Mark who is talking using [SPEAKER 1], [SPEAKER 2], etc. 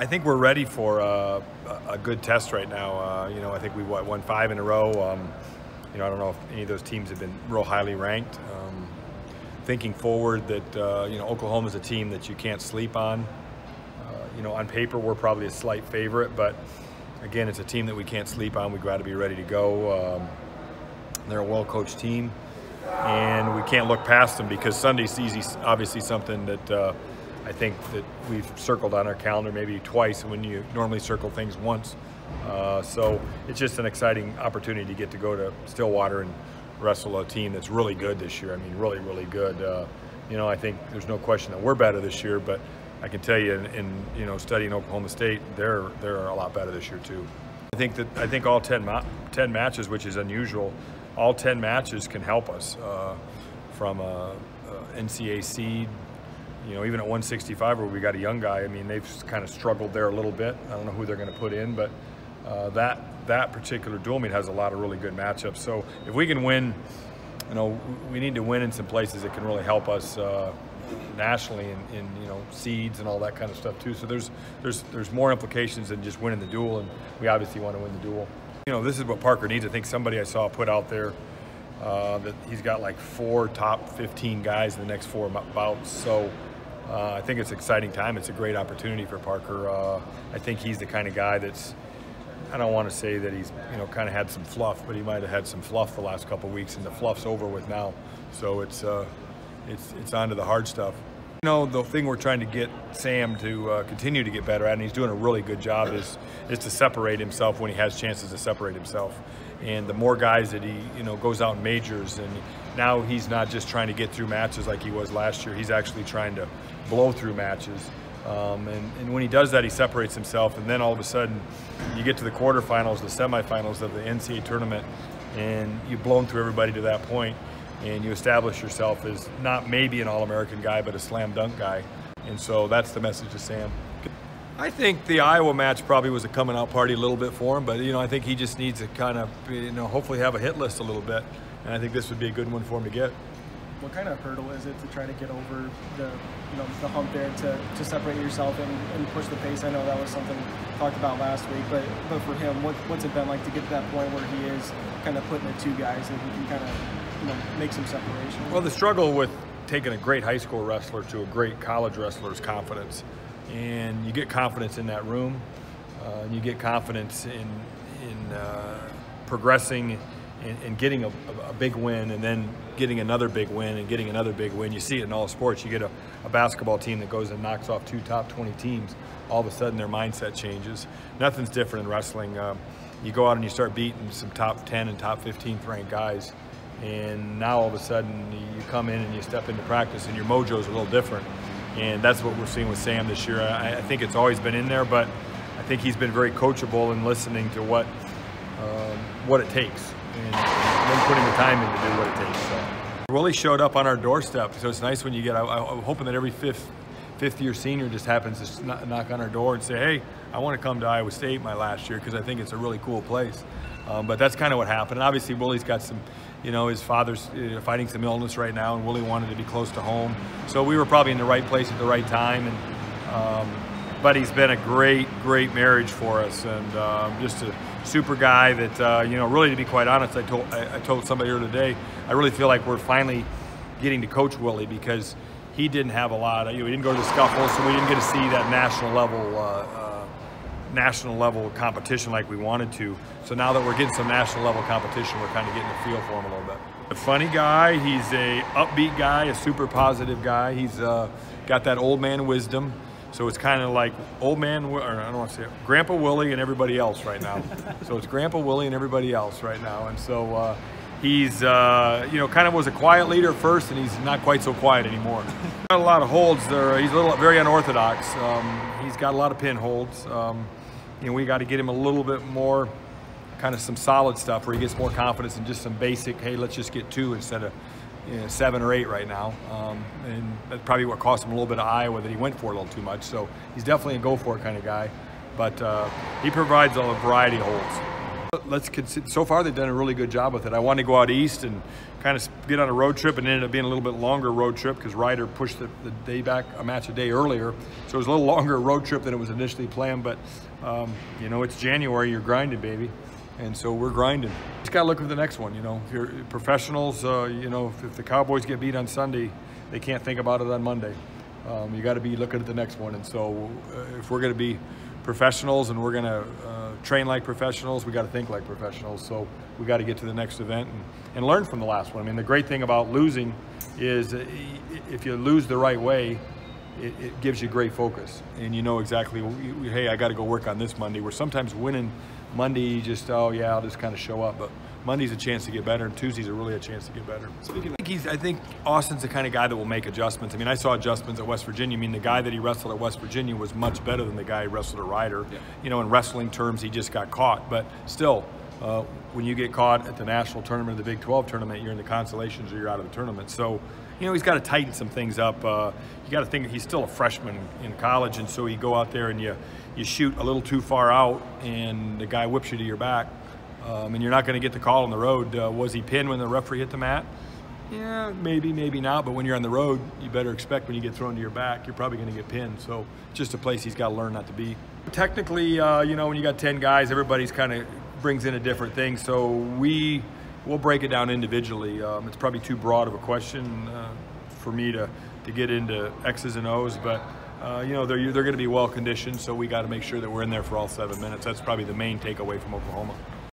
[SPEAKER 1] I think we're ready for a good test right now. You know, I think we won 5 in a row. You know, I don't know if any of those teams have been real highly ranked. Thinking forward that, you know, Oklahoma's a team that you can't sleep on. You know, on paper, we're probably a slight favorite, but again, it's a team that we can't sleep on. We've got to be ready to go. They're a well-coached team, and we can't look past them because Sunday's obviously something that I think that we've circled on our calendar maybe twice when you normally circle things once. So it's just an exciting opportunity to get to go to Stillwater and wrestle a team that's really good this year. I mean, really, really good. You know, I think there's no question that we're better this year, but I can tell you in you know, studying Oklahoma State, they're a lot better this year too. I think all 10 matches, which is unusual, all 10 matches can help us from a NCAA seed. You know, even at 165 where we got a young guy, I mean, they've kind of struggled there a little bit. I don't know who they're going to put in, but that particular dual meet has a lot of really good matchups. So if we can win, you know, we need to win in some places that can really help us nationally in you know, seeds and all that kind of stuff too. So there's more implications than just winning the duel, and we obviously want to win the duel. You know, this is what Parker needs. I think somebody I saw put out there that he's got like 4 top 15 guys in the next 4 bouts. So I think it's an exciting time. It's a great opportunity for Parker. I think he's the kind of guy that's, I don't want to say that he's, you know, kind of had some fluff, but he might have had some fluff the last couple of weeks, and the fluff's over with now. So it's on to the hard stuff. You know, the thing we're trying to get Sam to continue to get better at, and he's doing a really good job, is to separate himself when he has chances to separate himself. And the more guys that he, you know, goes out in majors, and now he's not just trying to get through matches like he was last year. He's actually trying to blow through matches. And when he does that, he separates himself, and then all of a sudden you get to the quarterfinals, the semifinals of the NCAA tournament, and you've blown through everybody to that point, and you establish yourself as not maybe an All-American guy, but a slam dunk guy. And so that's the message to Sam. I think the Iowa match probably was a coming out party a little bit for him, but you know, I think he just needs to kind of, you know, hopefully have a hit list a little bit, and I think this would be a good one for him to get.
[SPEAKER 2] What kind of hurdle is it to try to get over the, you know, the hump there to separate yourself and push the pace? I know that was something talked about last week, but for him, what's it been like to get to that point where he is kind of putting the 2 guys and he can kind of, you know, make some separation?
[SPEAKER 1] Well, the struggle with taking a great high school wrestler to a great college wrestler is confidence, and you get confidence in that room, and you get confidence in progressing and getting a big win, and then getting another big win, and getting another big win. You see it in all sports. You get a basketball team that goes and knocks off 2 top 20 teams. All of a sudden their mindset changes. Nothing's different in wrestling. You go out and you start beating some top 10 and top 15 ranked guys, and now all of a sudden you come in and you step into practice and your mojo's a little different. And that's what we're seeing with Sam this year. I think it's always been in there, but I think he's been very coachable in listening to what it takes, and then putting the time in to do what it takes. So Willie showed up on our doorstep, so it's nice when you get, I'm hoping that every fifth year senior just happens to knock on our door and say, hey, I want to come to Iowa State my last year, because I think it's a really cool place. But that's kind of what happened. And obviously Willie's got some, you know, his father's fighting some illness right now, and Willie wanted to be close to home. So we were probably in the right place at the right time. And but he's been a great marriage for us, and just a super guy that, you know, really, to be quite honest, I told somebody here today, I really feel like we're finally getting to coach Willie, because he didn't have a lot, you know, he didn't go to the scuffle, so we didn't get to see that national level competition like we wanted to. So now that we're getting some national level competition, we're kind of getting a feel for him a little bit. A funny guy, he's a upbeat guy, a super positive guy. He's got that old man wisdom. So it's kind of like old man, or I don't want to say it, Grandpa Willie and everybody else right now. So it's Grandpa Willie and everybody else right now. And so he's, you know, kind of was a quiet leader at first, and he's not quite so quiet anymore. Got a lot of holds there. He's very unorthodox. He's got a lot of pin holds. You know, we got to get him a little bit more, kind of some solid stuff where he gets more confidence in just some basic, hey, let's just get 2 instead of, you know, 7 or 8 right now. And that's probably what cost him a little bit of Iowa, that he went for a little too much. So he's definitely a go-for-it kind of guy. But he provides a variety of holds. Let's consider, so far they've done a really good job with it. I wanted to go out east and kind of get on a road trip, and it ended up being a little bit longer road trip because Ryder pushed the day back, a match a day earlier. So it was a little longer road trip than it was initially planned, but you know, it's January, you're grinding, baby. And so we're grinding. Just gotta look at the next one, you know. If you're professionals, you know, if the Cowboys get beat on Sunday, they can't think about it on Monday. You gotta be looking at the next one. And so if we're gonna be professionals and we're gonna train like professionals, we gotta think like professionals. So we gotta get to the next event and learn from the last one. I mean, the great thing about losing is if you lose the right way, it gives you great focus. And you know exactly, hey, I gotta go work on this Monday. Where sometimes winning Monday, you just, oh yeah, I'll just kind of show up. But Monday's a chance to get better, and Tuesday's are really a chance to get better. I think Austin's the kind of guy that will make adjustments. I mean, I saw adjustments at West Virginia. I mean, the guy that he wrestled at West Virginia was much better than the guy he wrestled at Ryder. Yeah. You know, in wrestling terms, he just got caught. But still, when you get caught at the national tournament, the Big 12 tournament, you're in the consolations or you're out of the tournament. So, you know, he's got to tighten some things up. You got to think he's still a freshman in college, and so you go out there and you shoot a little too far out, and the guy whips you to your back. And you're not going to get the call on the road. Was he pinned when the referee hit the mat? Yeah, maybe, maybe not. But when you're on the road, you better expect when you get thrown to your back, you're probably going to get pinned. So just a place he's got to learn not to be. Technically, you know, when you got 10 guys, everybody's kind of brings in a different thing. So we'll break it down individually. It's probably too broad of a question for me to get into X's and O's, but you know, they're going to be well conditioned. So we got to make sure that we're in there for all 7 minutes. That's probably the main takeaway from Oklahoma.